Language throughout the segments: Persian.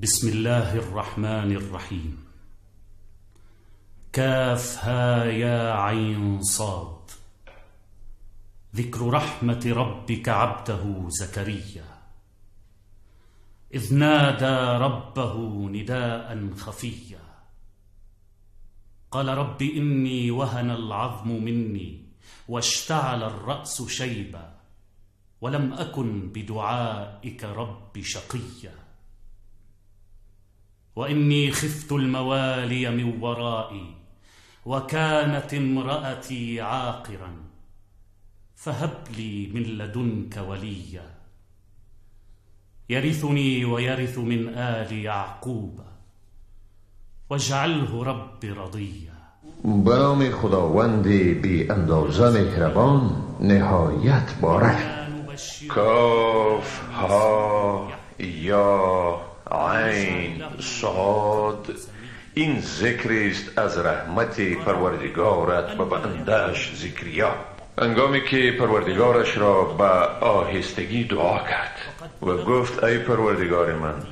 بسم الله الرحمن الرحيم. كافها يا عين صاد. ذكر رحمة ربك عبده زكريا إذ نادى ربه نداء خفيا قال رب إني وهن العظم مني واشتعل الرأس شيبا ولم أكن بدعائك رب شقيا وإني خفت الموالي من ورائي وكانت امرأتي عاقرا فهب لي من لدنك وليا يرثني ويرث من آل يعقوب واجعله رب رضيا. به نام خداوند بی اندازه مهربان نهایت بارک. کاف ها یا عین صاد. این ذکر است از رحمت پروردگارت به بنده‌اش زکریا هنگامی که پروردگارش را به آهستگی دعا کرد و گفت ای پروردگار من،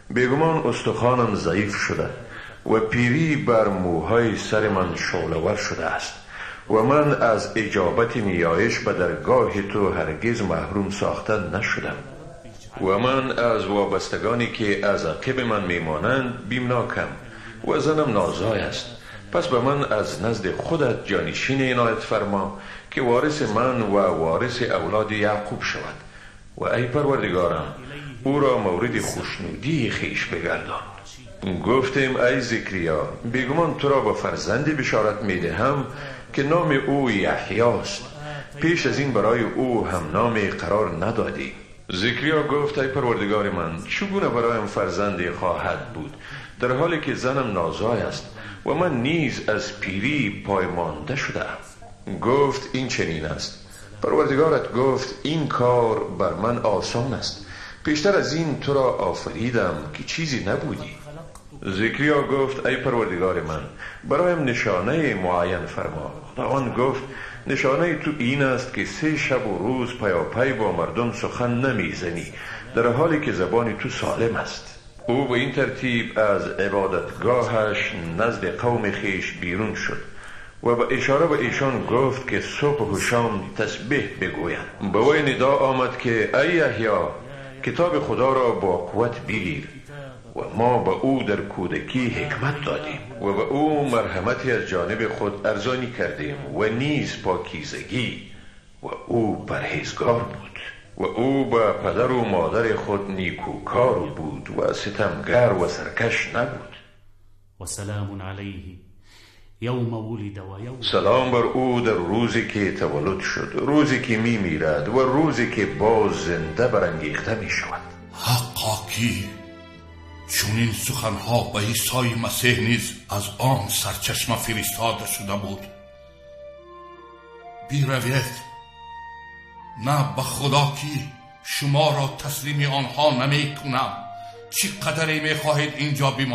بیگمان استخوانم ضعیف شده و پیری بر موهای سر من شعله‌ور شده است و من از اجابت نیایش به درگاه تو هرگز محروم ساخته نشدم و من از وابستگانی که از عقب من میمانند بیمناکم و زنم نازای است. پس به من از نزد خودت جانشین عنایت فرما که وارث من و وارث اولاد یعقوب شود و ای پروردگارم او را مورد خوشنودی خیش بگردان. گفتیم ای زکریا، بیگمان تو را به فرزندی بشارت میدهم که نام او یحیی است. پیش از این برای او هم نامی قرار ندادی. زکریا گفت ای پروردگار من، چگونه برایم فرزندی خواهد بود در حالی که زنم نازای است و من نیز از پیری پایمانده شدم. گفت این چنین است، پروردگارت گفت این کار بر من آسان است، پیشتر از این تو را آفریدم که چیزی نبودی. زکریا گفت ای پروردگار من، برایم نشانه معین فرما. خداوند گفت نشانه تو این است که 3 شب و روز پیاپی با مردم سخن نمیزنی در حالی که زبان تو سالم است. او به این ترتیب از عبادتگاهش نزد قوم خیش بیرون شد و به اشاره به ایشان گفت که صبح و شام تسبیح بگویند. به وی ندا آمد که ای یحیی، کتاب خدا را با قوت بگیر و ما به او در کودکی حکمت دادیم و به او مرحمتی از جانب خود ارزانی کردیم و نیز پاکیزگی و او پرهیزگار بود و او به پدر و مادر خود نیکوکار بود و ستمگر و سرکش نبود. و سلام علیه یوم ولد و یوم. سلام بر او در روزی که تولد شد، روزی که می میرد و روزی که باز زنده برانگیخته می شود. حقاکی چون این سخنها به عیسی مسیح نیز از آن سرچشمه فرستاده شده بود. بیروید، نه به خدا که شما را تسلیم آنها نمی کنم. چی قدری می خواهید اینجا بمانید؟